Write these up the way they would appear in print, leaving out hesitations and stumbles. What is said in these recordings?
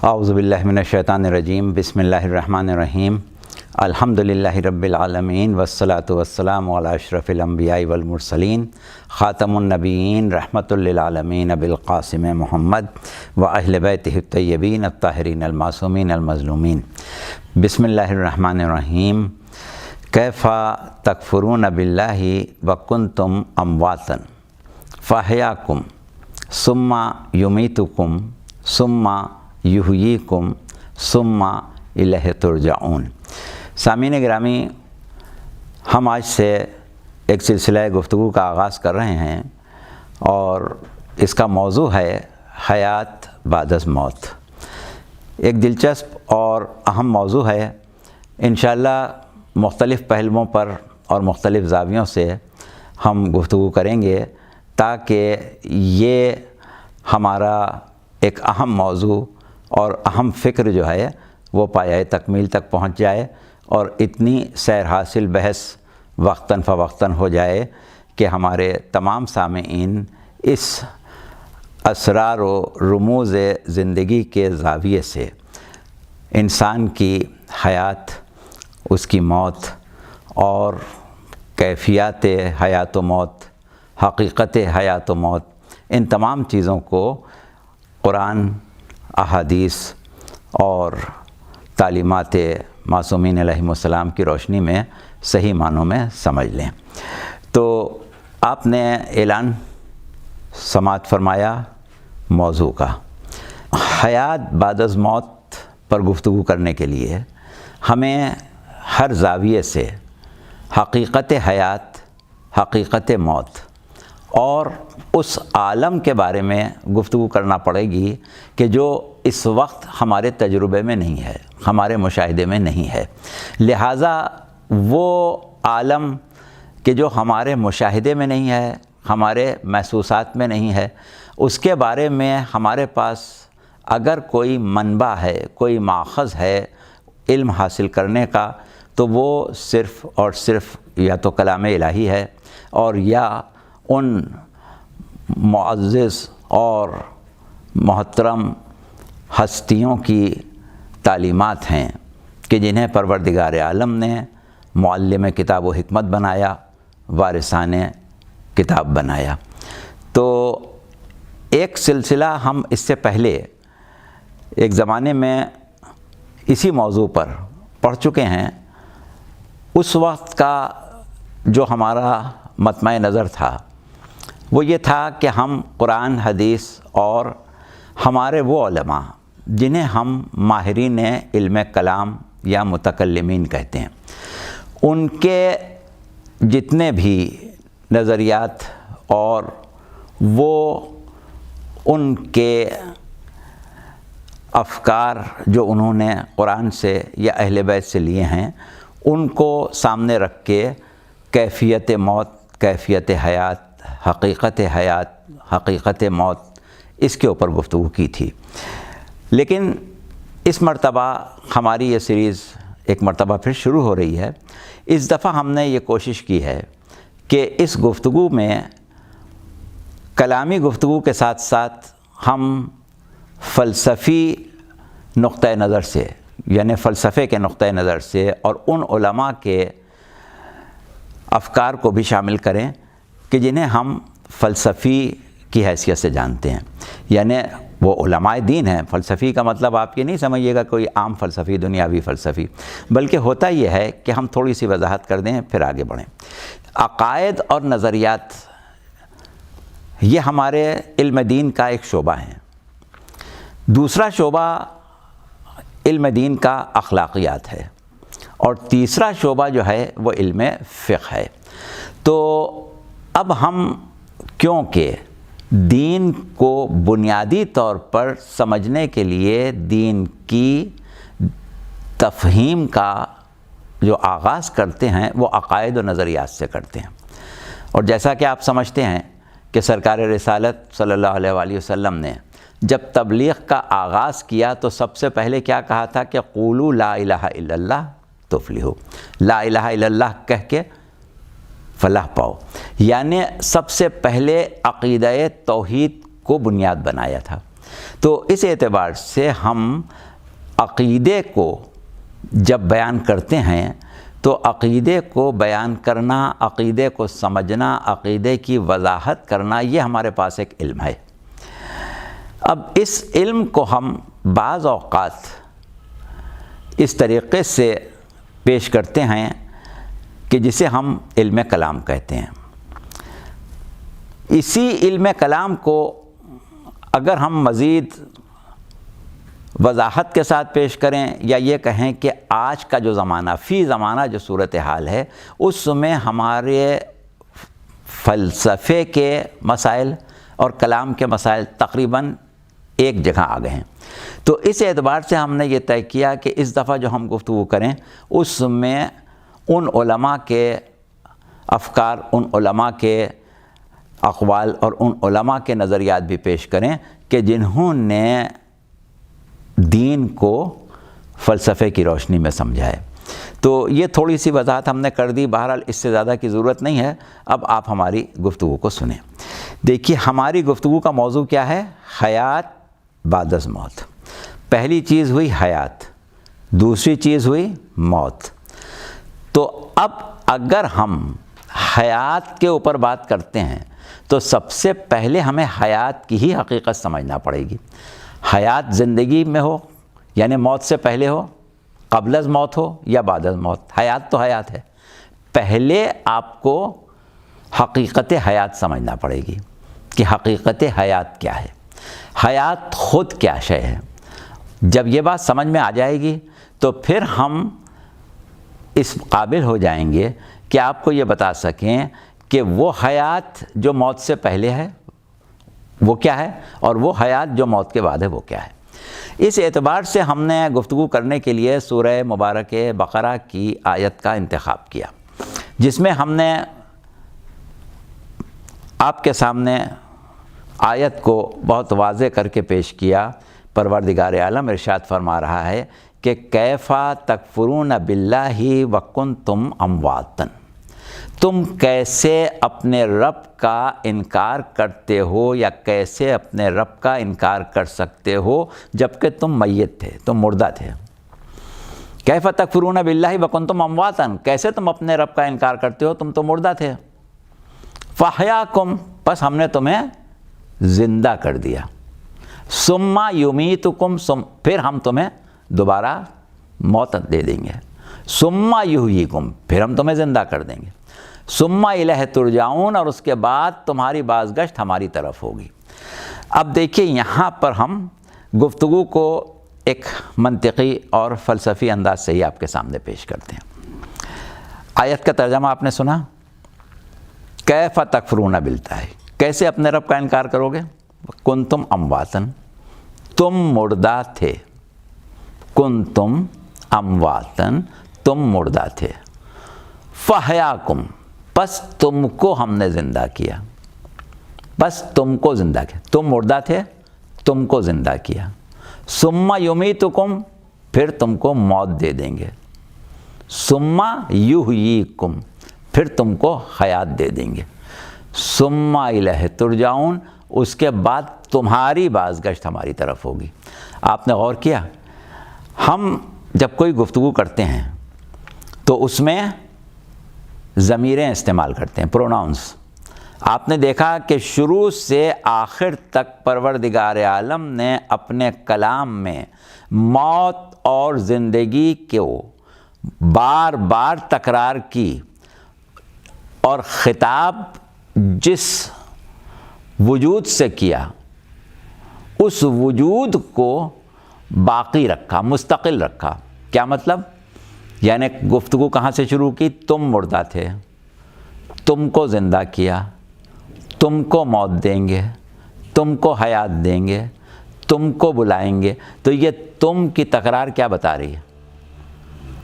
اعوذ باللہ من الشیطان الرجیم بسم اللہ الرحمن الرحیم الحمدللہ رب العالمین والصلاة والسلام علی اشرف الانبیاء والمرسلین خاتم النبیین رحمۃ للعالمین بالقاسم محمد و اہل بیتہ الطیبین الطاہرین المعصومین المظلومین۔ بسم اللہ الرحمن الرحیم۔ کیف تکفرون باللہ وکنتم امواتا فاحیاکم ثم یمیتکم ثم یحییکم ثم الیہ ترجعون۔ سامعین گرامی، ہم آج سے ایک سلسلہ گفتگو کا آغاز کر رہے ہیں اور اس کا موضوع ہے حیات بعد از موت۔ ایک دلچسپ اور اہم موضوع ہے۔ انشاءاللہ مختلف پہلوؤں پر اور مختلف زاویوں سے ہم گفتگو کریں گے تاکہ یہ ہمارا ایک اہم موضوع اور اہم فکر جو ہے وہ پایۂ تکمیل تک پہنچ جائے اور اتنی سیر حاصل بحث وقتاً فوقتاً ہو جائے کہ ہمارے تمام سامعین اس اسرار و رموز زندگی کے زاویے سے انسان کی حیات، اس کی موت اور کیفیات حیات و موت، حقیقت حیات و موت، ان تمام چیزوں کو قرآن، احادیث اور تعلیمات معصومین علیہم السلام کی روشنی میں صحیح معنوں میں سمجھ لیں۔ تو آپ نے اعلان سماعت فرمایا موضوع کا۔ حیات بعد از موت پر گفتگو کرنے کے لیے ہمیں ہر زاویے سے حقیقت حیات، حقیقت موت اور اس عالم کے بارے میں گفتگو کرنا پڑے گی کہ جو اس وقت ہمارے تجربے میں نہیں ہے، ہمارے مشاہدے میں نہیں ہے۔ لہٰذا وہ عالم کہ جو ہمارے مشاہدے میں نہیں ہے، ہمارے محسوسات میں نہیں ہے، اس کے بارے میں ہمارے پاس اگر کوئی منبع ہے، کوئی ماخذ ہے علم حاصل کرنے کا، تو وہ صرف اور صرف یا تو کلام الہی ہے اور یا ان معزز اور محترم ہستیوں کی تعلیمات ہیں کہ جنہیں پروردگار عالم نے معلم کتاب و حکمت بنایا، وارثان کتاب بنایا۔ تو ایک سلسلہ ہم اس سے پہلے ایک زمانے میں اسی موضوع پر پڑھ چکے ہیں۔ اس وقت کا جو ہمارا مطمع نظر تھا وہ یہ تھا کہ ہم قرآن، حدیث اور ہمارے وہ علماء جنہیں ہم ماہرین علم کلام یا متکلمین کہتے ہیں، ان کے جتنے بھی نظریات اور وہ ان کے افکار جو انہوں نے قرآن سے یا اہل بیت سے لیے ہیں، ان کو سامنے رکھ کے کیفیت موت، کیفیت حیات، حقیقت حیات، حقیقت موت، اس کے اوپر گفتگو کی تھی۔ لیکن اس مرتبہ ہماری یہ سیریز ایک مرتبہ پھر شروع ہو رہی ہے۔ اس دفعہ ہم نے یہ کوشش کی ہے کہ اس گفتگو میں کلامی گفتگو کے ساتھ ساتھ ہم فلسفی نقطہ نظر سے، یعنی فلسفے کے نقطہ نظر سے اور ان علماء کے افکار کو بھی شامل کریں کہ جنہیں ہم فلسفی کی حیثیت سے جانتے ہیں، یعنی وہ علماء دین ہیں۔ فلسفی کا مطلب آپ یہ نہیں سمجھیے گا کوئی عام فلسفی، دنیاوی فلسفی، بلکہ ہوتا یہ ہے کہ ہم تھوڑی سی وضاحت کر دیں پھر آگے بڑھیں۔ عقائد اور نظریات یہ ہمارے علم دین کا ایک شعبہ ہے۔ دوسرا شعبہ علم دین کا اخلاقیات ہے اور تیسرا شعبہ جو ہے وہ علم فقہ ہے۔ تو اب ہم کیونکہ دین کو بنیادی طور پر سمجھنے کے لیے دین کی تفہیم کا جو آغاز کرتے ہیں وہ عقائد و نظریات سے کرتے ہیں، اور جیسا کہ آپ سمجھتے ہیں کہ سرکار رسالت صلی اللہ علیہ وآلہ وسلم نے جب تبلیغ کا آغاز کیا تو سب سے پہلے کیا کہا تھا کہ قولوا لا الہ الا اللہ تفلحوا، لا الہ الا اللہ کہہ کے فلاح پاؤ، یعنی سب سے پہلے عقیدہ توحید کو بنیاد بنایا تھا۔ تو اس اعتبار سے ہم عقیدے کو جب بیان کرتے ہیں تو عقیدے کو بیان کرنا، عقیدے کو سمجھنا، عقیدے کی وضاحت کرنا، یہ ہمارے پاس ایک علم ہے۔ اب اس علم کو ہم بعض اوقات اس طریقے سے پیش کرتے ہیں کہ جسے ہم علم کلام کہتے ہیں۔ اسی علم کلام کو اگر ہم مزید وضاحت کے ساتھ پیش کریں یا یہ کہیں کہ آج کا جو زمانہ، فی زمانہ جو صورتحال ہے، اس میں ہمارے فلسفے کے مسائل اور کلام کے مسائل تقریباً ایک جگہ آ گئے ہیں، تو اس اعتبار سے ہم نے یہ طے کیا کہ اس دفعہ جو ہم گفتگو کریں اس میں ان علماء کے افکار، ان علماء کے اقوال اور ان علماء کے نظریات بھی پیش کریں کہ جنہوں نے دین کو فلسفے کی روشنی میں سمجھا ہے۔ تو یہ تھوڑی سی وضاحت ہم نے کر دی، بہرحال اس سے زیادہ کی ضرورت نہیں ہے۔ اب آپ ہماری گفتگو کو سنیں۔ دیکھیے ہماری گفتگو کا موضوع کیا ہے؟ حیات بعد از موت۔ پہلی چیز ہوئی حیات، دوسری چیز ہوئی موت۔ تو اب اگر ہم حیات کے اوپر بات کرتے ہیں تو سب سے پہلے ہمیں حیات کی ہی حقیقت سمجھنا پڑے گی۔ حیات زندگی میں ہو یعنی موت سے پہلے ہو، قبل از موت ہو یا بعد از موت، حیات تو حیات ہے۔ پہلے آپ کو حقیقت حیات سمجھنا پڑے گی کہ حقیقت حیات کیا ہے، حیات خود کیا شے ہے۔ جب یہ بات سمجھ میں آ جائے گی تو پھر ہم اس قابل ہو جائیں گے کہ آپ کو یہ بتا سکیں کہ وہ حیات جو موت سے پہلے ہے وہ کیا ہے، اور وہ حیات جو موت کے بعد ہے وہ کیا ہے۔ اس اعتبار سے ہم نے گفتگو کرنے کے لیے سورہ مبارک بقرہ کی آیت کا انتخاب کیا، جس میں ہم نے آپ کے سامنے آیت کو بہت واضح کر کے پیش کیا۔ پروردگار عالم ارشاد فرما رہا ہے کہ کیفا تکفرون باللہ وکنتم امواتا، تم کیسے اپنے رب کا انکار کرتے ہو یا کیسے اپنے رب کا انکار کر سکتے ہو جبکہ تم میت تھے، تم مردہ تھے۔ کیف تکفرون باللہ وکنتم امواتا، کیسے تم اپنے رب کا انکار کرتے ہو، تم تو مردہ تھے۔ فاحیاکم، پس ہم نے تمہیں زندہ کر دیا۔ ثم یمیتکم، پھر ہم تمہیں دوبارہ موت دے دیں گے۔ ثم یحییکم، پھر ہم تمہیں زندہ کر دیں گے۔ ثم الیہ ترجعون، اور اس کے بعد تمہاری بازگشت ہماری طرف ہوگی۔ اب دیکھیے یہاں پر ہم گفتگو کو ایک منطقی اور فلسفی انداز سے ہی آپ کے سامنے پیش کرتے ہیں۔ آیت کا ترجمہ آپ نے سنا، کیف تکفرون باللہ، کیسے اپنے رب کا انکار کرو گے؟ کنتم امواتا، تم مردہ تھے۔ کنتم امواتا، تم مردہ تھے۔ فاحیاکم، پس تم کو ہم نے زندہ کیا۔ بس تم کو زندہ کیا، تم مردہ تھے، تم کو زندہ کیا۔ ثم یمیتکم، پھر تم کو موت دے دیں گے۔ ثم یحییکم، پھر تم کو حیات دے دیں گے۔ ثم الیہ ترجعون، اس کے بعد تمہاری بازگشت ہماری طرف ہوگی۔ آپ نے غور کیا، ہم جب کوئی گفتگو کرتے ہیں تو اس میں ضمیریں استعمال کرتے ہیں، پروناؤنس۔ آپ نے دیکھا کہ شروع سے آخر تک پروردگار عالم نے اپنے کلام میں موت اور زندگی کو بار بار تکرار کی، اور خطاب جس وجود سے کیا اس وجود کو باقی رکھا، مستقل رکھا۔ کیا مطلب؟ یعنی گفتگو کہاں سے شروع کی؟ تم مردہ تھے، تم کو زندہ کیا، تم کو موت دیں گے، تم کو حیات دیں گے، تم کو بلائیں گے۔ تو یہ تم کی تکرار کیا بتا رہی ہے؟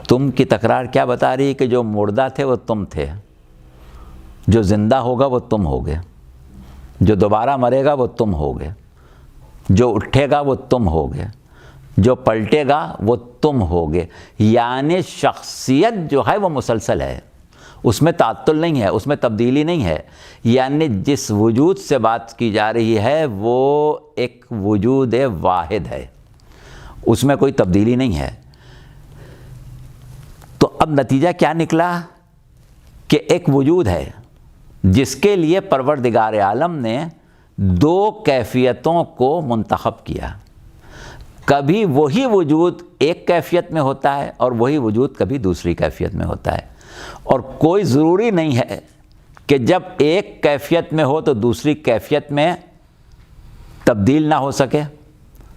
تم کی تکرار کیا بتا رہی ہے؟ کہ جو مردہ تھے وہ تم تھے، جو زندہ ہوگا وہ تم ہوگے، جو دوبارہ مرے گا وہ تم ہوگے، جو اٹھے گا وہ تم ہوگے، جو پلٹے گا وہ تم ہوگے۔ یعنی شخصیت جو ہے وہ مسلسل ہے، اس میں تعطل نہیں ہے، اس میں تبدیلی نہیں ہے، یعنی جس وجود سے بات کی جا رہی ہے وہ ایک وجود واحد ہے، اس میں کوئی تبدیلی نہیں ہے۔ تو اب نتیجہ کیا نکلا کہ ایک وجود ہے جس کے لیے پروردگار عالم نے دو کیفیتوں کو منتخب کیا۔ کبھی وہی وجود ایک کیفیت میں ہوتا ہے اور وہی وجود کبھی دوسری کیفیت میں ہوتا ہے، اور کوئی ضروری نہیں ہے کہ جب ایک کیفیت میں ہو تو دوسری کیفیت میں تبدیل نہ ہو سکے،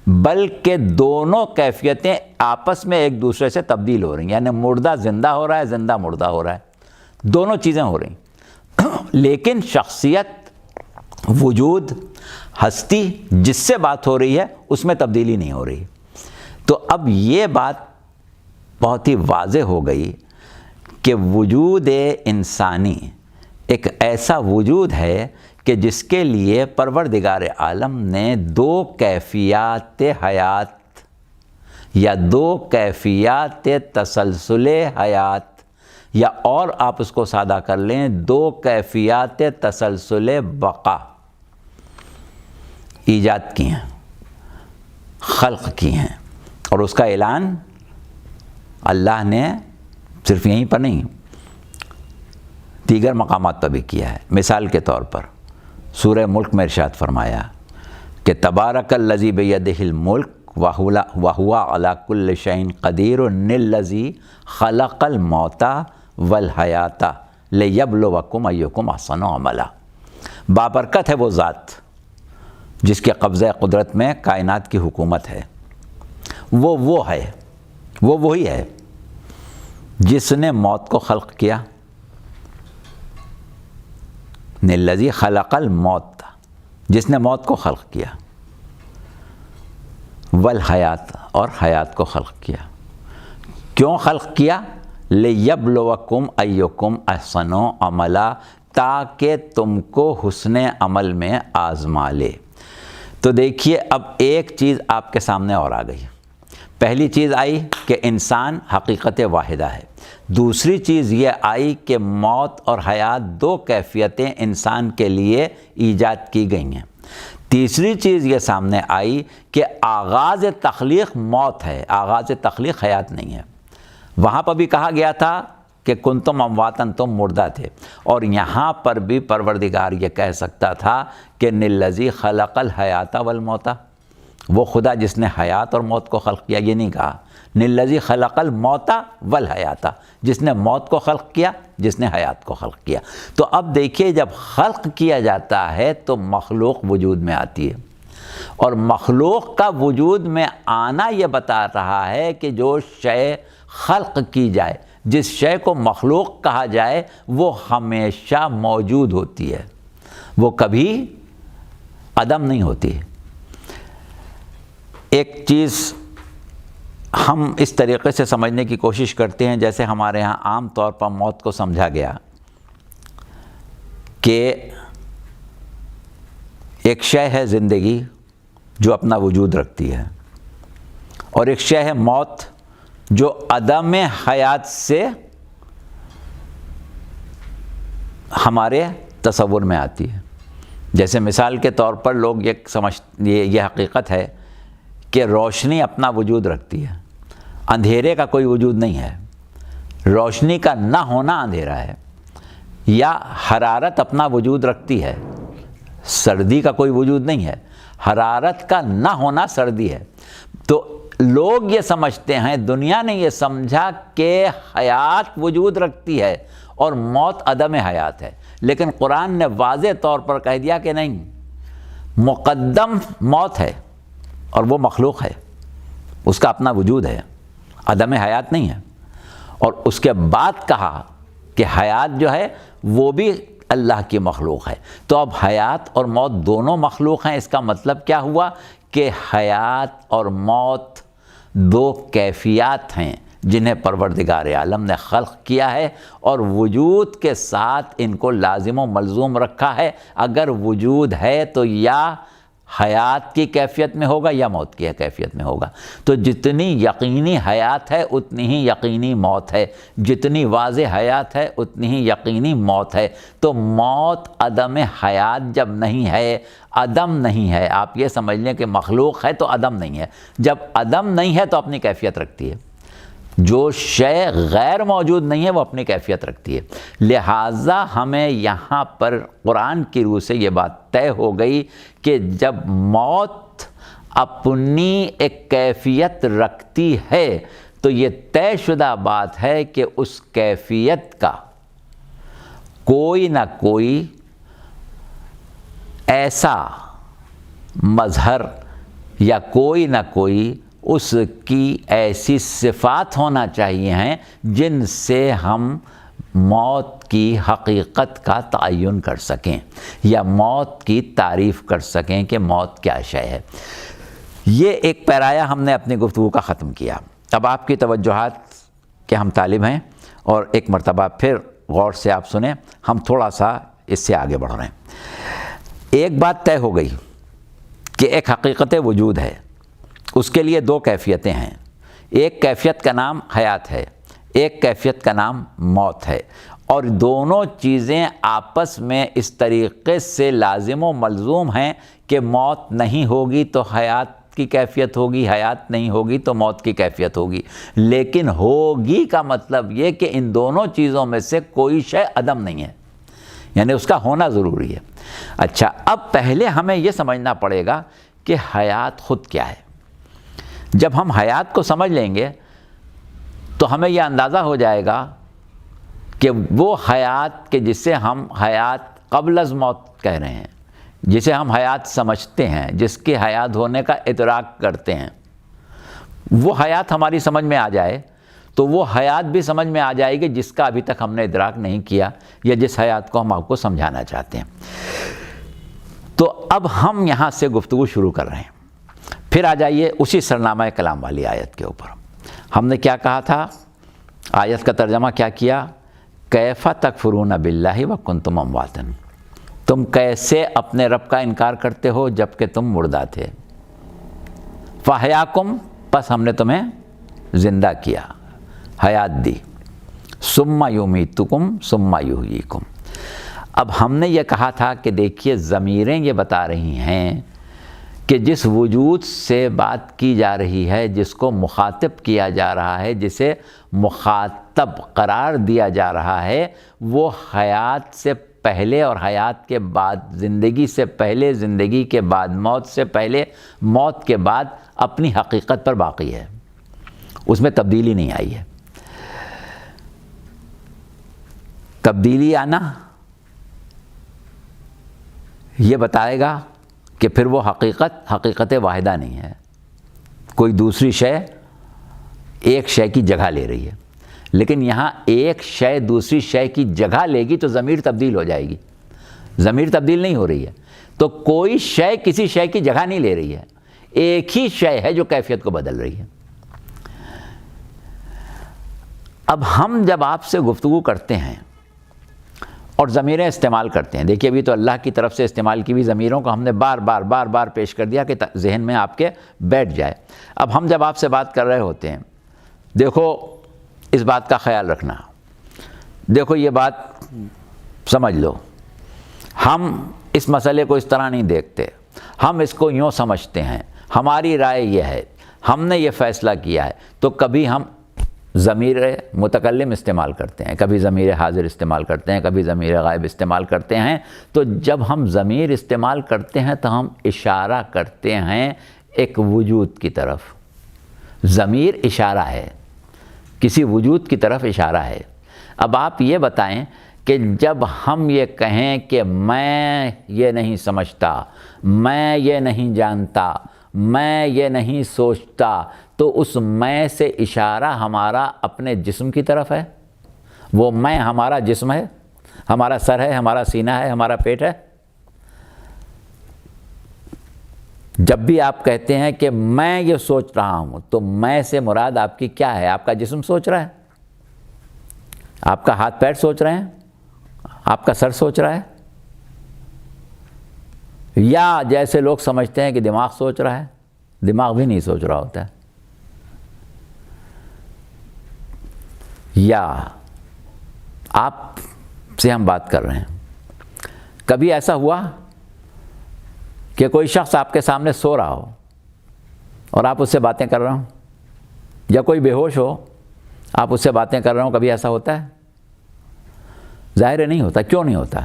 بلکہ دونوں کیفیتیں آپس میں ایک دوسرے سے تبدیل ہو رہی ہیں، یعنی مردہ زندہ ہو رہا ہے، زندہ مردہ ہو رہا ہے، دونوں چیزیں ہو رہی ہیں۔ لیکن شخصیت، وجود، ہستی جس سے بات ہو رہی ہے اس میں تبدیلی نہیں ہو رہی۔ تو اب یہ بات بہت ہی واضح ہو گئی کہ وجود انسانی ایک ایسا وجود ہے کہ جس کے لیے پروردگار عالم نے دو کیفیات حیات یا دو کیفیات تسلسل حیات، یا اور آپ اس کو سادہ کر لیں دو کیفیات تسلسل بقا ایجاد کی ہیں، خلق کی ہیں، اور اس کا اعلان اللہ نے صرف یہیں پر نہیں دیگر مقامات پر بھی کیا ہے۔ مثال کے طور پر سورہ ملک میں ارشاد فرمایا کہ تبارک الذی بیدہ الملک وہو علی کل شیء قدیر الذی خلق الموت والحیات لیبلوکم ایکم احسن عملا۔ بابرکت ہے وہ ذات جس کے قبضہ قدرت میں کائنات کی حکومت ہے، وہ ہے، وہی ہے جس نے موت کو خلق کیا، الذی خلق الموت، جس نے موت کو خلق کیا، والحیات، اور حیات کو خلق کیا۔ کیوں خلق کیا؟ لیبلوکم ایکم احسن عملا، تاکہ تم کو حسن عمل میں آزما لے۔ تو دیکھیے اب ایک چیز آپ کے سامنے اور آ گئی۔ پہلی چیز آئی کہ انسان حقیقت واحدہ ہے، دوسری چیز یہ آئی کہ موت اور حیات دو کیفیتیں انسان کے لیے ایجاد کی گئی ہیں، تیسری چیز یہ سامنے آئی کہ آغاز تخلیق موت ہے، آغاز تخلیق حیات نہیں ہے۔ وہاں پر بھی کہا گیا تھا کہ کنتم امواتن، تم مردہ تھے، اور یہاں پر بھی پروردگار یہ کہہ سکتا تھا کہ الذی خلق الحیات والموت، وہ خدا جس نے حیات اور موت کو خلق کیا۔ یہ نہیں کہا الذی خلق الموت والحیات، جس نے موت کو خلق کیا، جس نے حیات کو خلق کیا۔ تو اب دیکھیے جب خلق کیا جاتا ہے تو مخلوق وجود میں آتی ہے، اور مخلوق کا وجود میں آنا یہ بتا رہا ہے کہ جو شے خلق کی جائے، جس شے کو مخلوق کہا جائے، وہ ہمیشہ موجود ہوتی ہے، وہ کبھی عدم نہیں ہوتی۔ ایک چیز ہم اس طریقے سے سمجھنے کی کوشش کرتے ہیں جیسے ہمارے ہاں عام طور پر موت کو سمجھا گیا کہ ایک شے ہے زندگی جو اپنا وجود رکھتی ہے، اور ایک شے ہے موت جو عدم حیات سے ہمارے تصور میں آتی ہے۔ جیسے مثال کے طور پر لوگ یہ حقیقت ہے کہ روشنی اپنا وجود رکھتی ہے، اندھیرے کا کوئی وجود نہیں ہے، روشنی کا نہ ہونا اندھیرا ہے، یا حرارت اپنا وجود رکھتی ہے، سردی کا کوئی وجود نہیں ہے، حرارت کا نہ ہونا سردی ہے۔ تو لوگ یہ سمجھتے ہیں، دنیا نے یہ سمجھا کہ حیات وجود رکھتی ہے اور موت عدم حیات ہے، لیکن قرآن نے واضح طور پر کہہ دیا کہ نہیں، مقدم موت ہے اور وہ مخلوق ہے، اس کا اپنا وجود ہے، عدم حیات نہیں ہے۔ اور اس کے بعد کہا کہ حیات جو ہے وہ بھی اللہ کی مخلوق ہے۔ تو اب حیات اور موت دونوں مخلوق ہیں، اس کا مطلب کیا ہوا کہ حیات اور موت دو کیفیات ہیں جنہیں پروردگار عالم نے خلق کیا ہے، اور وجود کے ساتھ ان کو لازم و ملزوم رکھا ہے۔ اگر وجود ہے تو یا حیات کی کیفیت میں ہوگا یا موت کی کیفیت میں ہوگا. تو جتنی یقینی حیات ہے اتنی ہی یقینی موت ہے، جتنی واضح حیات ہے اتنی ہی یقینی موت ہے. تو موت عدم حیات جب نہیں ہے، عدم نہیں ہے، آپ یہ سمجھ لیں کہ مخلوق ہے تو عدم نہیں ہے. جب عدم نہیں ہے تو اپنی کیفیت رکھتی ہے. جو شے غیر موجود نہیں ہے وہ اپنی کیفیت رکھتی ہے. لہٰذا ہمیں یہاں پر قرآن کی روح سے یہ بات طے ہو گئی کہ جب موت اپنی ایک کیفیت رکھتی ہے تو یہ طے شدہ بات ہے کہ اس کیفیت کا کوئی نہ کوئی ایسا مظہر یا کوئی نہ کوئی اس کی ایسی صفات ہونا چاہیے ہیں جن سے ہم موت کی حقیقت کا تعین کر سکیں یا موت کی تعریف کر سکیں کہ موت کیا شے ہے. یہ ایک پیرایا ہم نے اپنی گفتگو کا ختم کیا. اب آپ کی توجہات کہ ہم طالب ہیں اور ایک مرتبہ پھر غور سے آپ سنیں، ہم تھوڑا سا اس سے آگے بڑھ رہے ہیں. ایک بات طے ہو گئی کہ ایک حقیقت وجود ہے، اس کے لیے دو کیفیتیں ہیں. ایک کیفیت کا نام حیات ہے، ایک کیفیت کا نام موت ہے، اور دونوں چیزیں آپس میں اس طریقے سے لازم و ملزوم ہیں کہ موت نہیں ہوگی تو حیات کی کیفیت ہوگی، حیات نہیں ہوگی تو موت کی کیفیت ہوگی. لیکن ہوگی کا مطلب یہ کہ ان دونوں چیزوں میں سے کوئی شے عدم نہیں ہے، یعنی اس کا ہونا ضروری ہے. اچھا، اب پہلے ہمیں یہ سمجھنا پڑے گا کہ حیات خود کیا ہے. جب ہم حیات کو سمجھ لیں گے تو ہمیں یہ اندازہ ہو جائے گا کہ وہ حیات کہ جسے ہم حیات قبل از موت کہہ رہے ہیں، جسے ہم حیات سمجھتے ہیں، جس کے حیات ہونے کا ادراک کرتے ہیں، وہ حیات ہماری سمجھ میں آ جائے تو وہ حیات بھی سمجھ میں آ جائے گی جس کا ابھی تک ہم نے ادراک نہیں کیا یا جس حیات کو ہم آپ کو سمجھانا چاہتے ہیں. تو اب ہم یہاں سے گفتگو شروع کر رہے ہیں. پھر آ جائیے اسی سرنامہ کلام والی آیت کے اوپر. ہم نے کیا کہا تھا؟ آیت کا ترجمہ کیا کیا؟ کیف تکفرون باللہ وکنتم امواتا، تم کیسے اپنے رب کا انکار کرتے ہو جبکہ تم مردہ تھے. فاحیاکم، پس ہم نے تمہیں زندہ کیا، حیات دی. ثم یمیتکم ثم یحییکم. اب ہم نے یہ کہا تھا کہ دیکھیے ضمیریں یہ بتا رہی ہیں کہ جس وجود سے بات کی جا رہی ہے، جس کو مخاطب کیا جا رہا ہے، جسے مخاطب قرار دیا جا رہا ہے، وہ حیات سے پہلے اور حیات کے بعد، زندگی سے پہلے، زندگی کے بعد، موت سے پہلے، موت کے بعد اپنی حقیقت پر باقی ہے. اس میں تبدیلی نہیں آئی ہے. تبدیلی آنا یہ بتائے گا کہ پھر وہ حقیقت واحدہ نہیں ہے، کوئی دوسری شے ایک شے کی جگہ لے رہی ہے. لیکن یہاں ایک شے دوسری شے کی جگہ لے گی تو ضمیر تبدیل ہو جائے گی. ضمیر تبدیل نہیں ہو رہی ہے تو کوئی شے کسی شے کی جگہ نہیں لے رہی ہے، ایک ہی شے ہے جو کیفیت کو بدل رہی ہے. اب ہم جب آپ سے گفتگو کرتے ہیں اور ضمیریں استعمال کرتے ہیں، دیکھیے ابھی تو اللہ کی طرف سے استعمال کی ہوئی ضمیروں کو ہم نے بار بار پیش کر دیا کہ ذہن میں آپ کے بیٹھ جائے. اب ہم جب آپ سے بات کر رہے ہوتے ہیں، دیکھو اس بات کا خیال رکھنا، دیکھو یہ بات سمجھ لو، ہم اس مسئلے کو اس طرح نہیں دیکھتے، ہم اس کو یوں سمجھتے ہیں، ہماری رائے یہ ہے، ہم نے یہ فیصلہ کیا ہے. تو کبھی ہم ضمیر متکلم استعمال کرتے ہیں، کبھی ضمیر حاضر استعمال کرتے ہیں، کبھی ضمیر غائب استعمال کرتے ہیں. تو جب ہم ضمیر استعمال کرتے ہیں تو ہم اشارہ کرتے ہیں ایک وجود کی طرف. ضمیر اشارہ ہے، کسی وجود کی طرف اشارہ ہے. اب آپ یہ بتائیں کہ جب ہم یہ کہیں کہ میں یہ نہیں سمجھتا، میں یہ نہیں جانتا، میں یہ نہیں سوچتا، تو اس میں سے اشارہ ہمارا اپنے جسم کی طرف ہے. وہ میں ہمارا جسم ہے، ہمارا سر ہے، ہمارا سینہ ہے، ہمارا پیٹ ہے. جب بھی آپ کہتے ہیں کہ میں یہ سوچ رہا ہوں تو میں سے مراد آپ کی کیا ہے؟ آپ کا جسم سوچ رہا ہے، آپ کا ہاتھ پیر سوچ رہے ہیں، آپ کا سر سوچ رہا ہے. یا جیسے لوگ سمجھتے ہیں کہ دماغ سوچ رہا ہے، دماغ بھی نہیں سوچ رہا ہوتا ہے. یا آپ سے ہم بات کر رہے ہیں، کبھی ایسا ہوا کہ کوئی شخص آپ کے سامنے سو رہا ہو اور آپ اس سے باتیں کر رہے ہوں، یا کوئی بے ہوش ہو آپ اس سے باتیں کر رہے ہوں؟ کبھی ایسا ہوتا ہے؟ ظاہر ہے نہیں ہوتا. کیوں نہیں ہوتا؟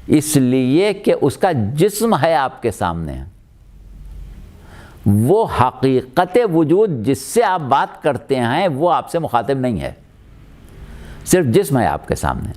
اس لیے کہ اس کا جسم ہے آپ کے سامنے، وہ حقیقت وجود جس سے آپ بات کرتے ہیں وہ آپ سے مخاطب نہیں ہے، صرف جسم ہے آپ کے سامنے.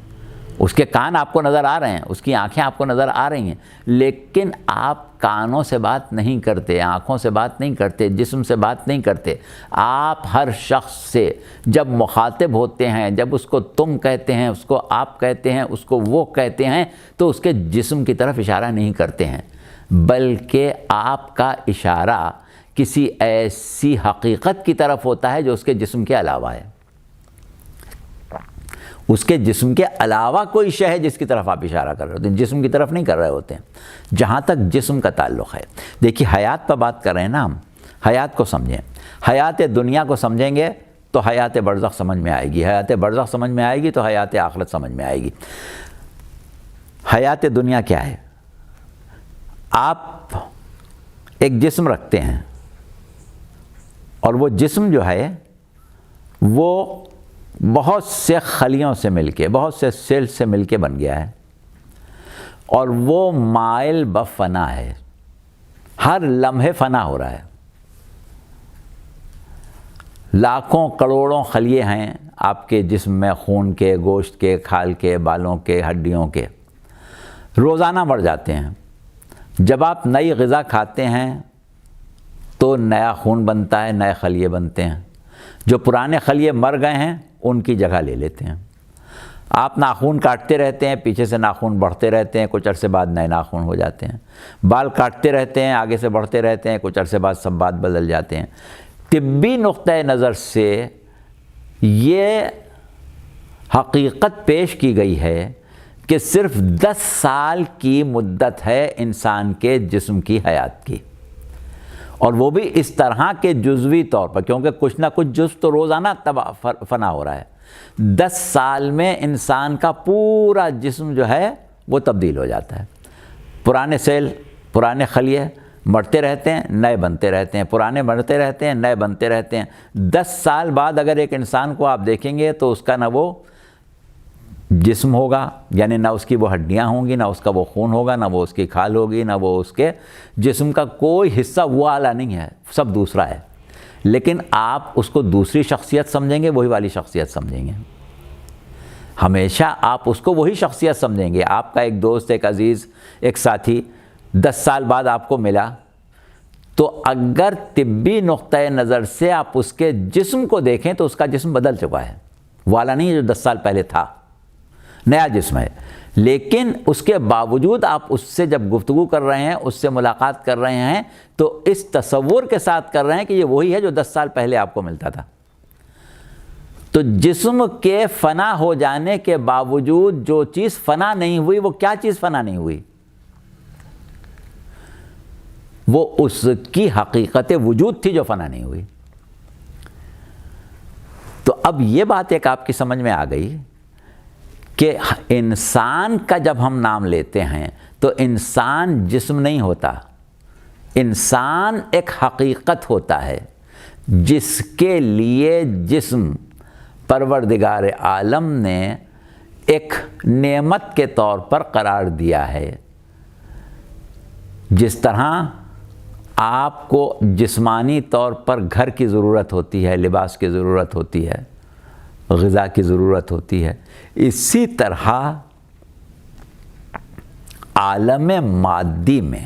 اس کے کان آپ کو نظر آ رہے ہیں، اس کی آنکھیں آپ کو نظر آ رہی ہیں، لیکن آپ کانوں سے بات نہیں کرتے، آنکھوں سے بات نہیں کرتے، جسم سے بات نہیں کرتے. آپ ہر شخص سے جب مخاطب ہوتے ہیں، جب اس کو تم کہتے ہیں، اس کو آپ کہتے ہیں، اس کو وہ کہتے ہیں، تو اس کے جسم کی طرف اشارہ نہیں کرتے ہیں، بلکہ آپ کا اشارہ کسی ایسی حقیقت کی طرف ہوتا ہے جو اس کے جسم کے علاوہ ہے. اس کے جسم کے علاوہ کوئی شے ہے جس کی طرف آپ اشارہ کر رہے ہوتے ہیں، جسم کی طرف نہیں کر رہے ہوتے ہیں جہاں تک جسم کا تعلق ہے. دیکھیے حیات پر بات کر رہے ہیں نا ہم، حیات کو سمجھیں. حیات دنیا کو سمجھیں گے تو حیات برزخ سمجھ میں آئے گی، حیات برزخ سمجھ میں آئے گی تو حیات آخرت سمجھ میں آئے گی. حیات دنیا کیا ہے؟ آپ ایک جسم رکھتے ہیں اور وہ جسم جو ہے وہ بہت سے خلیوں سے مل کے، بہت سے سیل سے مل کے بن گیا ہے، اور وہ مائل بفنا ہے، ہر لمحے فنا ہو رہا ہے. لاکھوں کروڑوں خلیے ہیں آپ کے جسم میں، خون کے، گوشت کے، کھال کے، بالوں کے، ہڈیوں کے، روزانہ مر جاتے ہیں. جب آپ نئی غذا کھاتے ہیں تو نیا خون بنتا ہے، نئے خلیے بنتے ہیں. جو پرانے خلیے مر گئے ہیں ان کی جگہ لے لیتے ہیں. آپ ناخون کاٹتے رہتے ہیں، پیچھے سے ناخون بڑھتے رہتے ہیں، کچھ عرصے بعد نئے ناخون ہو جاتے ہیں. بال کاٹتے رہتے ہیں، آگے سے بڑھتے رہتے ہیں، کچھ عرصے بعد سب بات بدل جاتے ہیں. طبی نقطۂ نظر سے یہ حقیقت پیش کی گئی ہے کہ صرف 10 سال کی مدت ہے انسان کے جسم کی حیات کی، اور وہ بھی اس طرح کے جزوی طور پر، کیونکہ کچھ نہ کچھ جزو تو روزانہ فنا ہو رہا ہے. 10 سال میں انسان کا پورا جسم جو ہے وہ تبدیل ہو جاتا ہے. پرانے سیل، پرانے خلیے مرتے رہتے ہیں، نئے بنتے رہتے ہیں، پرانے مرتے رہتے ہیں، نئے بنتے رہتے ہیں. 10 سال بعد اگر ایک انسان کو آپ دیکھیں گے تو اس کا نہ وہ جسم ہوگا، یعنی نہ اس کی وہ ہڈیاں ہوں گی، نہ اس کا وہ خون ہوگا، نہ وہ اس کی کھال ہوگی، نہ وہ اس کے جسم کا کوئی حصہ وہ والا نہیں ہے، سب دوسرا ہے. لیکن آپ اس کو دوسری شخصیت سمجھیں گے، وہی والی شخصیت سمجھیں گے. ہمیشہ آپ اس کو وہی شخصیت سمجھیں گے. آپ کا ایک دوست، ایک عزیز، ایک ساتھی 10 سال بعد آپ کو ملا تو اگر طبی نقطۂ نظر سے آپ اس کے جسم کو دیکھیں تو اس کا جسم بدل چکا ہے، والا نہیں ہے جو 10 سال پہلے تھا، نیا جسم ہے. لیکن اس کے باوجود آپ اس سے جب گفتگو کر رہے ہیں، اس سے ملاقات کر رہے ہیں تو اس تصور کے ساتھ کر رہے ہیں کہ یہ وہی ہے جو 10 سال پہلے آپ کو ملتا تھا. تو جسم کے فنا ہو جانے کے باوجود جو چیز فنا نہیں ہوئی، وہ کیا چیز فنا نہیں ہوئی؟ وہ اس کی حقیقت وجود تھی جو فنا نہیں ہوئی. تو اب یہ بات ایک آپ کی سمجھ میں آ گئی کہ انسان کا جب ہم نام لیتے ہیں تو انسان جسم نہیں ہوتا، انسان ایک حقیقت ہوتا ہے جس کے لیے جسم پروردگار عالم نے ایک نعمت کے طور پر قرار دیا ہے. جس طرح آپ کو جسمانی طور پر گھر کی ضرورت ہوتی ہے، لباس کی ضرورت ہوتی ہے، غذا کی ضرورت ہوتی ہے، اسی طرح عالم مادی میں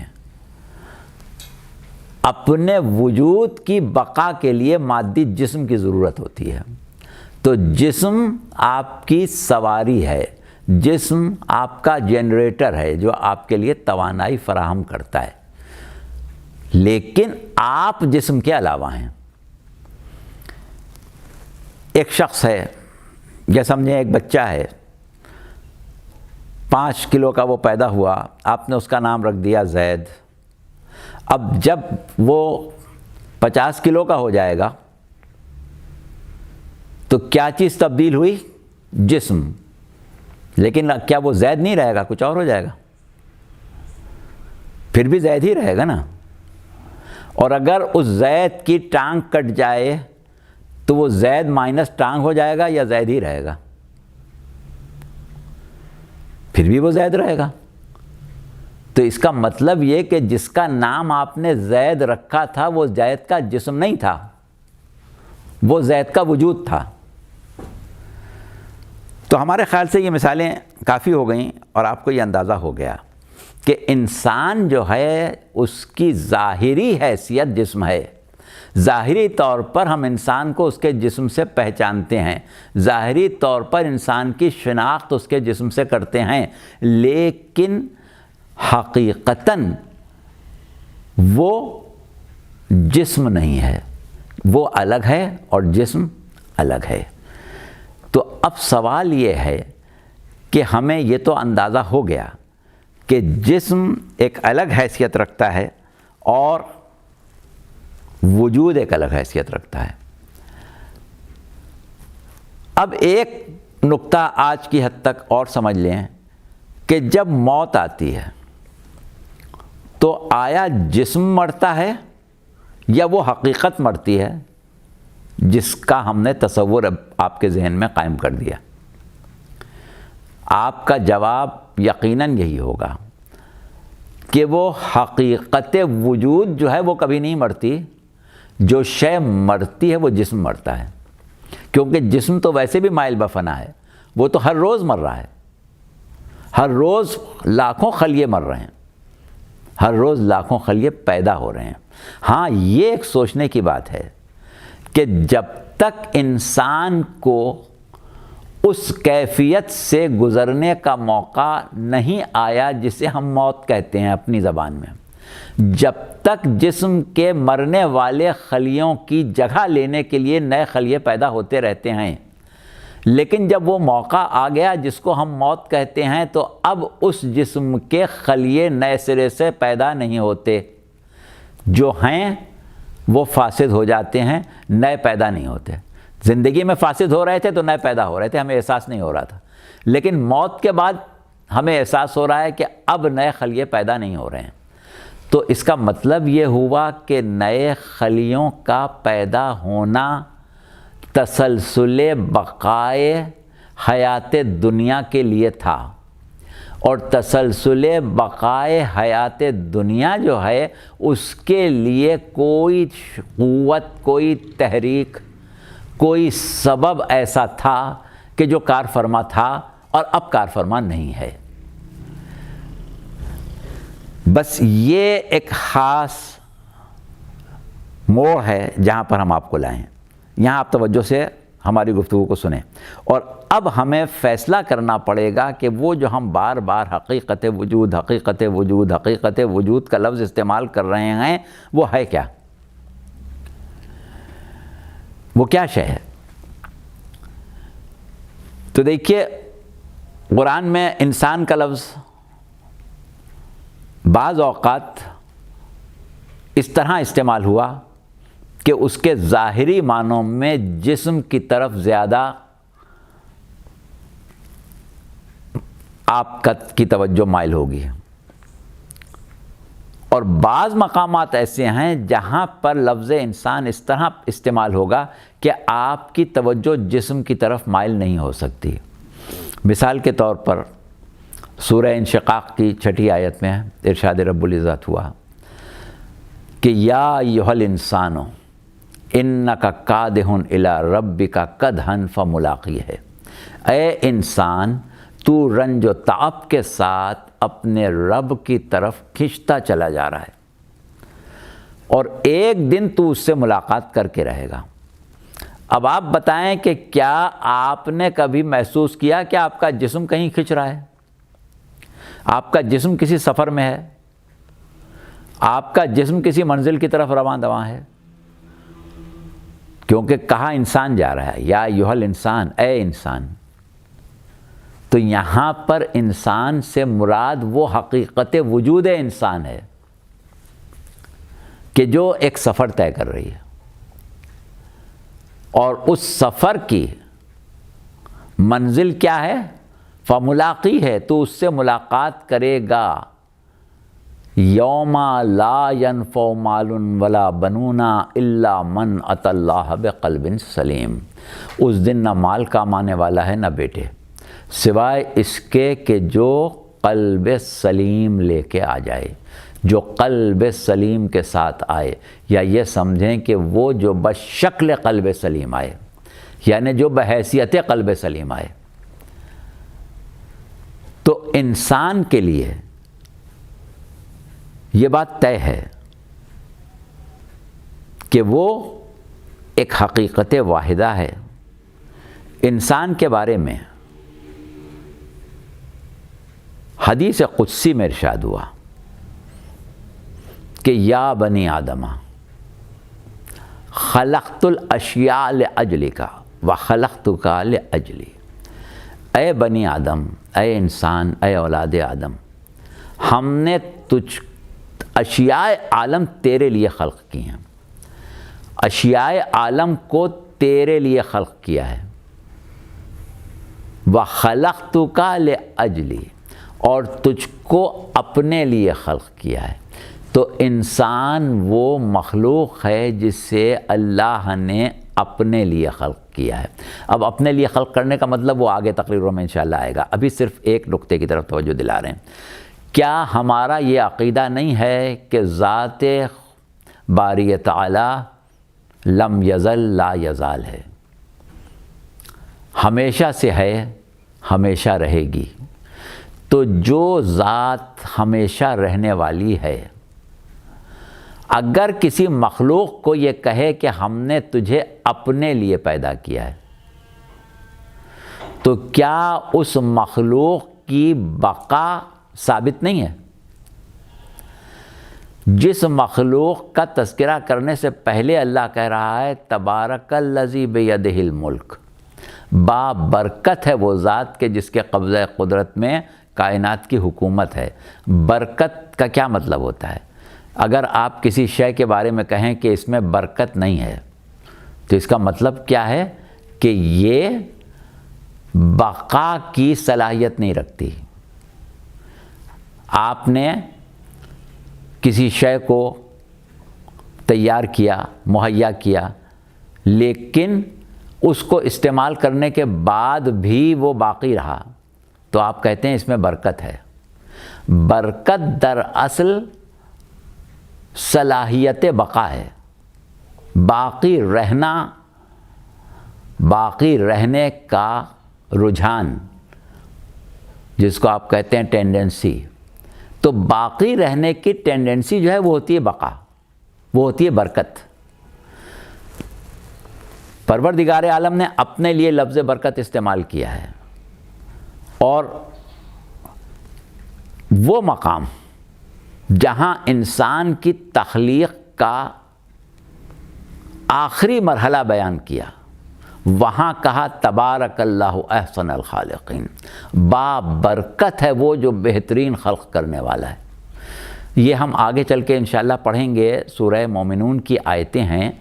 اپنے وجود کی بقا کے لیے مادی جسم کی ضرورت ہوتی ہے. تو جسم آپ کی سواری ہے، جسم آپ کا جنریٹر ہے جو آپ کے لیے توانائی فراہم کرتا ہے. لیکن آپ جسم کے علاوہ ہیں. ایک شخص ہے، یا سمجھیں ایک بچہ ہے، 5 کلو کا وہ پیدا ہوا، آپ نے اس کا نام رکھ دیا زید۔ اب جب وہ 50 کلو کا ہو جائے گا تو کیا چیز تبدیل ہوئی؟ جسم۔ لیکن کیا وہ زید نہیں رہے گا، کچھ اور ہو جائے گا؟ پھر بھی زید ہی رہے گا نا۔ اور اگر اس زید کی ٹانگ کٹ جائے تو وہ زید مائنس ٹانگ ہو جائے گا یا زید ہی رہے گا؟ پھر بھی وہ زید رہے گا۔ تو اس کا مطلب یہ کہ جس کا نام آپ نے زید رکھا تھا وہ زید کا جسم نہیں تھا، وہ زید کا وجود تھا۔ تو ہمارے خیال سے یہ مثالیں کافی ہو گئیں اور آپ کو یہ اندازہ ہو گیا کہ انسان جو ہے اس کی ظاہری حیثیت جسم ہے۔ ظاہری طور پر ہم انسان کو اس کے جسم سے پہچانتے ہیں، ظاہری طور پر انسان کی شناخت اس کے جسم سے کرتے ہیں، لیکن حقیقتاً وہ جسم نہیں ہے، وہ الگ ہے اور جسم الگ ہے۔ تو اب سوال یہ ہے کہ ہمیں یہ تو اندازہ ہو گیا کہ جسم ایک الگ حیثیت رکھتا ہے اور وجود ایک الگ حیثیت رکھتا ہے۔ اب ایک نقطہ آج کی حد تک اور سمجھ لیں کہ جب موت آتی ہے تو آیا جسم مرتا ہے یا وہ حقیقت مرتی ہے جس کا ہم نے تصور آپ کے ذہن میں قائم کر دیا؟ آپ کا جواب یقیناً یہی ہوگا کہ وہ حقیقت وجود جو ہے وہ کبھی نہیں مرتی، جو شے مرتی ہے وہ جسم مرتا ہے، کیونکہ جسم تو ویسے بھی مائل بفنا ہے، وہ تو ہر روز مر رہا ہے، ہر روز لاکھوں خلیے مر رہے ہیں، ہر روز لاکھوں خلیے پیدا ہو رہے ہیں۔ ہاں یہ ایک سوچنے کی بات ہے کہ جب تک انسان کو اس کیفیت سے گزرنے کا موقع نہیں آیا جسے ہم موت کہتے ہیں اپنی زبان میں، جب تک جسم کے مرنے والے خلیوں کی جگہ لینے کے لیے نئے خلیے پیدا ہوتے رہتے ہیں، لیکن جب وہ موقع آ گیا جس کو ہم موت کہتے ہیں تو اب اس جسم کے خلیے نئے سرے سے پیدا نہیں ہوتے، جو ہیں وہ فاسد ہو جاتے ہیں، نئے پیدا نہیں ہوتے۔ زندگی میں فاسد ہو رہے تھے تو نئے پیدا ہو رہے تھے، ہمیں احساس نہیں ہو رہا تھا، لیکن موت کے بعد ہمیں احساس ہو رہا ہے کہ اب نئے خلیے پیدا نہیں ہو رہے ہیں۔ تو اس کا مطلب یہ ہوا کہ نئے خلیوں کا پیدا ہونا تسلسل بقائے حیات دنیا کے لیے تھا، اور تسلسل بقائے حیات دنیا جو ہے اس کے لیے کوئی قوت، کوئی تحریک، کوئی سبب ایسا تھا کہ جو کار فرما تھا اور اب کار فرما نہیں ہے۔ بس یہ ایک خاص موڑ ہے جہاں پر ہم آپ کو لائیں۔ یہاں آپ توجہ سے ہماری گفتگو کو سنیں، اور اب ہمیں فیصلہ کرنا پڑے گا کہ وہ جو ہم بار بار حقیقت وجود، حقیقت وجود، حقیقت وجود کا لفظ استعمال کر رہے ہیں وہ ہے کیا؟ وہ کیا شے ہے؟ تو دیکھیے قرآن میں انسان کا لفظ بعض اوقات اس طرح استعمال ہوا کہ اس کے ظاہری معنوں میں جسم کی طرف زیادہ آپ کی توجہ مائل ہوگی، اور بعض مقامات ایسے ہیں جہاں پر لفظ انسان اس طرح استعمال ہوگا کہ آپ کی توجہ جسم کی طرف مائل نہیں ہو سکتی۔ مثال کے طور پر سورہ انشقاق کی 6 آیت میں ارشاد رب العزت ہوا کہ یا ایھا الانسان انک کادح الی ربک کدحا فملاقیہ، اے انسان تو رنج و تعب کے ساتھ اپنے رب کی طرف کھنچتا چلا جا رہا ہے، اور ایک دن تو اس سے ملاقات کر کے رہے گا۔ اب آپ بتائیں کہ کیا آپ نے کبھی محسوس کیا کہ آپ کا جسم کہیں کھنچ رہا ہے؟ آپ کا جسم کسی سفر میں ہے، آپ کا جسم کسی منزل کی طرف رواں دواں ہے، کیونکہ کہا انسان جا رہا ہے، یا ایھا الانسان، اے انسان۔ تو یہاں پر انسان سے مراد وہ حقیقت وجود انسان ہے کہ جو ایک سفر طے کر رہی ہے، اور اس سفر کی منزل کیا ہے؟ فملاقی ہے، تو اس سے ملاقات کرے گا۔ یوم لا ینفع مال ولا بنون الا من اتی اللہ بقلب سلیم، اس دن نہ مال کام آنے والا ہے نہ بیٹے، سوائے اس کے کہ جو قلب سلیم لے کے آ جائے، جو قلب سلیم کے ساتھ آئے، یا یہ سمجھیں کہ وہ جو بشکل قلب سلیم آئے، یعنی جو بحیثیت قلب سلیم آئے۔ تو انسان کے لیے یہ بات طے ہے کہ وہ ایک حقیقت واحدہ ہے۔ انسان کے بارے میں حدیث قدسی میں ارشاد ہوا کہ یا بنی آدم خلقت الاشیاء لاجلک وخلقتک لاجلی، اے بنی آدم، اے انسان، اے اولاد آدم، ہم نے اشیاء عالم تیرے لیے خلق کی ہیں، اشیاء عالم کو تیرے لیے خلق کیا ہے۔ وَخَلَقْتُكَ لِأَجْلِي، اور تجھ کو اپنے لیے خلق کیا ہے۔ تو انسان وہ مخلوق ہے جسے اللہ نے اپنے لیے خلق کیا ہے۔ اب اپنے لیے خلق کرنے کا مطلب وہ آگے تقریروں میں انشاءاللہ آئے گا، ابھی صرف ایک نقطے کی طرف توجہ دلا رہے ہیں۔ کیا ہمارا یہ عقیدہ نہیں ہے کہ ذات باری تعالی لم یزل لا یزال ہے، ہمیشہ سے ہے، ہمیشہ رہے گی؟ تو جو ذات ہمیشہ رہنے والی ہے، اگر کسی مخلوق کو یہ کہے کہ ہم نے تجھے اپنے لیے پیدا کیا ہے، تو کیا اس مخلوق کی بقا ثابت نہیں ہے؟ جس مخلوق کا تذکرہ کرنے سے پہلے اللہ کہہ رہا ہے تبارک الذی بیدہ الملک، با برکت ہے وہ ذات کے جس کے قبضہ قدرت میں کائنات کی حکومت ہے۔ برکت کا کیا مطلب ہوتا ہے؟ اگر آپ کسی شے کے بارے میں کہیں کہ اس میں برکت نہیں ہے، تو اس کا مطلب کیا ہے؟ کہ یہ بقا کی صلاحیت نہیں رکھتی۔ آپ نے کسی شے کو تیار کیا، مہیا کیا، لیکن اس کو استعمال کرنے کے بعد بھی وہ باقی رہا، تو آپ کہتے ہیں اس میں برکت ہے۔ برکت دراصل صلاحیت بقا ہے، باقی رہنا، باقی رہنے کا رجحان، جس کو آپ کہتے ہیں ٹینڈنسی۔ تو باقی رہنے کی ٹینڈنسی جو ہے وہ ہوتی ہے بقا، وہ ہوتی ہے برکت۔ پروردگار عالم نے اپنے لیے لفظ برکت استعمال کیا ہے، اور وہ مقام جہاں انسان کی تخلیق کا آخری مرحلہ بیان کیا، وہاں کہا تبارک اللہ احسن الخالقین، با برکت ہے وہ جو بہترین خلق کرنے والا ہے۔ یہ ہم آگے چل کے انشاءاللہ پڑھیں گے۔ سورہ مومنون کی آیتیں ہیں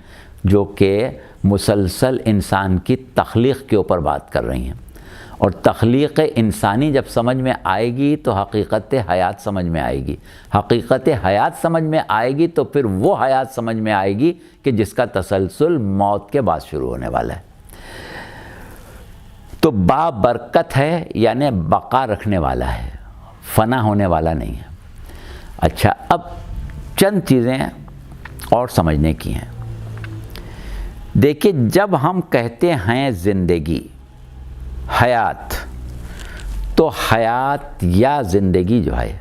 جو کہ مسلسل انسان کی تخلیق کے اوپر بات کر رہی ہیں، اور تخلیق انسانی جب سمجھ میں آئے گی تو حقیقت حیات سمجھ میں آئے گی، حقیقت حیات سمجھ میں آئے گی تو پھر وہ حیات سمجھ میں آئے گی کہ جس کا تسلسل موت کے بعد شروع ہونے والا ہے۔ تو با برکت ہے یعنی بقا رکھنے والا ہے، فنا ہونے والا نہیں ہے۔ اچھا، اب چند چیزیں اور سمجھنے کی ہیں۔ دیکھیے، جب ہم کہتے ہیں زندگی، حیات، تو حیات یا زندگی جو ہے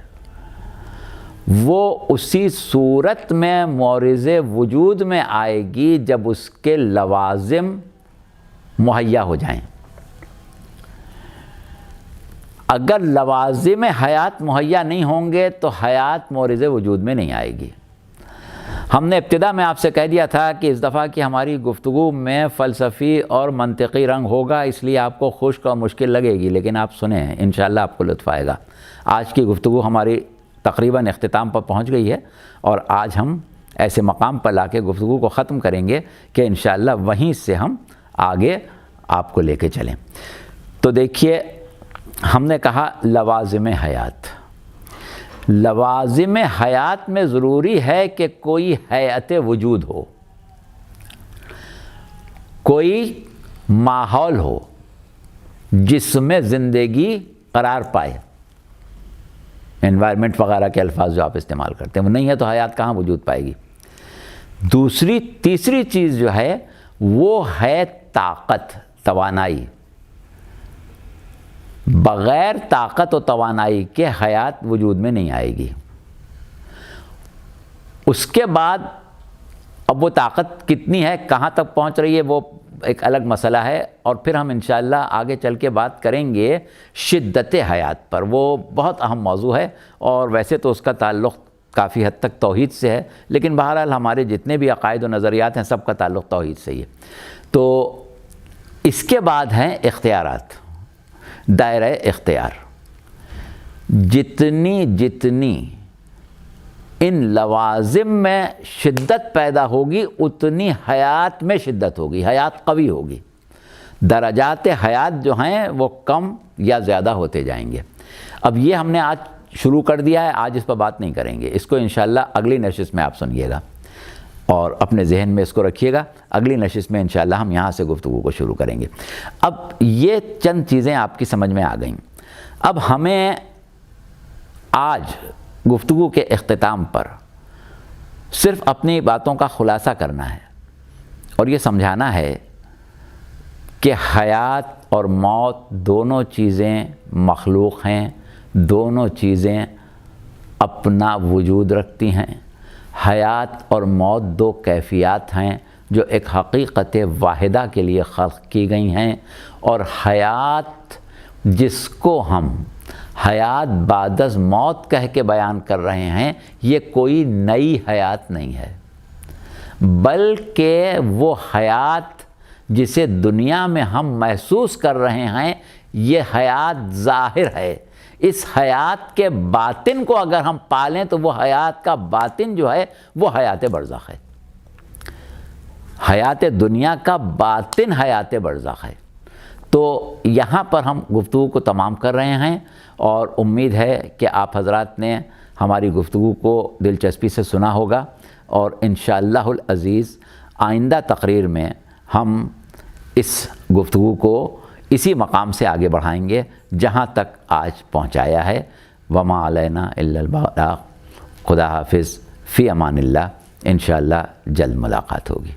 وہ اسی صورت میں مورث وجود میں آئے گی جب اس کے لوازم مہیا ہو جائیں۔ اگر لوازم حیات مہیا نہیں ہوں گے تو حیات مورث وجود میں نہیں آئے گی۔ ہم نے ابتدا میں آپ سے کہہ دیا تھا کہ اس دفعہ کی ہماری گفتگو میں فلسفی اور منطقی رنگ ہوگا، اس لیے آپ کو خشک اور مشکل لگے گی، لیکن آپ سنیں انشاءاللہ آپ کو لطف آئے گا۔ آج کی گفتگو ہماری تقریباً اختتام پر پہنچ گئی ہے، اور آج ہم ایسے مقام پر لا کے گفتگو کو ختم کریں گے کہ انشاءاللہ وہیں سے ہم آگے آپ کو لے کے چلیں۔ تو دیکھیے، ہم نے کہا لوازم حیات۔ لوازم حیات میں ضروری ہے کہ کوئی حیات وجود ہو، کوئی ماحول ہو جس میں زندگی قرار پائے۔ انوائرمنٹ وغیرہ کے الفاظ جو آپ استعمال کرتے ہیں وہ نہیں ہے تو حیات کہاں وجود پائے گی۔ تیسری چیز جو ہے وہ ہے طاقت، توانائی۔ بغیر طاقت و توانائی کے حیات وجود میں نہیں آئے گی۔ اس کے بعد اب وہ طاقت کتنی ہے، کہاں تک پہنچ رہی ہے، وہ ایک الگ مسئلہ ہے، اور پھر ہم انشاءاللہ آگے چل کے بات کریں گے شدت حیات پر۔ وہ بہت اہم موضوع ہے، اور ویسے تو اس کا تعلق کافی حد تک توحید سے ہے، لیکن بہرحال ہمارے جتنے بھی عقائد و نظریات ہیں سب کا تعلق توحید سے ہی ہے۔ تو اس کے بعد ہیں اختیارات، دائرہ اختیار۔ جتنی ان لوازم میں شدت پیدا ہوگی اتنی حیات میں شدت ہوگی، حیات قوی ہوگی۔ درجات حیات جو ہیں وہ کم یا زیادہ ہوتے جائیں گے۔ اب یہ ہم نے آج شروع کر دیا ہے، آج اس پر بات نہیں کریں گے، اس کو انشاءاللہ اگلی نشست میں آپ سنیے گا اور اپنے ذہن میں اس کو رکھیے گا۔ اگلی نشست میں انشاءاللہ ہم یہاں سے گفتگو کو شروع کریں گے۔ اب یہ چند چیزیں آپ کی سمجھ میں آ گئیں۔ اب ہمیں آج گفتگو کے اختتام پر صرف اپنی باتوں کا خلاصہ کرنا ہے اور یہ سمجھانا ہے کہ حیات اور موت دونوں چیزیں مخلوق ہیں، دونوں چیزیں اپنا وجود رکھتی ہیں۔ حیات اور موت دو کیفیات ہیں جو ایک حقیقت واحدہ کے لیے خلق کی گئی ہیں، اور حیات جس کو ہم حیات بعد از موت کہہ کے بیان کر رہے ہیں، یہ کوئی نئی حیات نہیں ہے، بلکہ وہ حیات جسے دنیا میں ہم محسوس کر رہے ہیں یہ حیات ظاہر ہے۔ اس حیات کے باطن کو اگر ہم پالیں تو وہ حیات کا باطن جو ہے وہ حیات برزخ ہے۔ حیات دنیا کا باطن حیات برزخ ہے۔ تو یہاں پر ہم گفتگو کو تمام کر رہے ہیں، اور امید ہے کہ آپ حضرات نے ہماری گفتگو کو دلچسپی سے سنا ہوگا، اور انشاءاللہ العزیز آئندہ تقریر میں ہم اس گفتگو کو اسی مقام سے آگے بڑھائیں گے جہاں تک آج پہنچایا ہے۔ وما علینا الا البلاغ۔ خدا حافظ، فی امان اللہ، انشاءاللہ جلد ملاقات ہوگی۔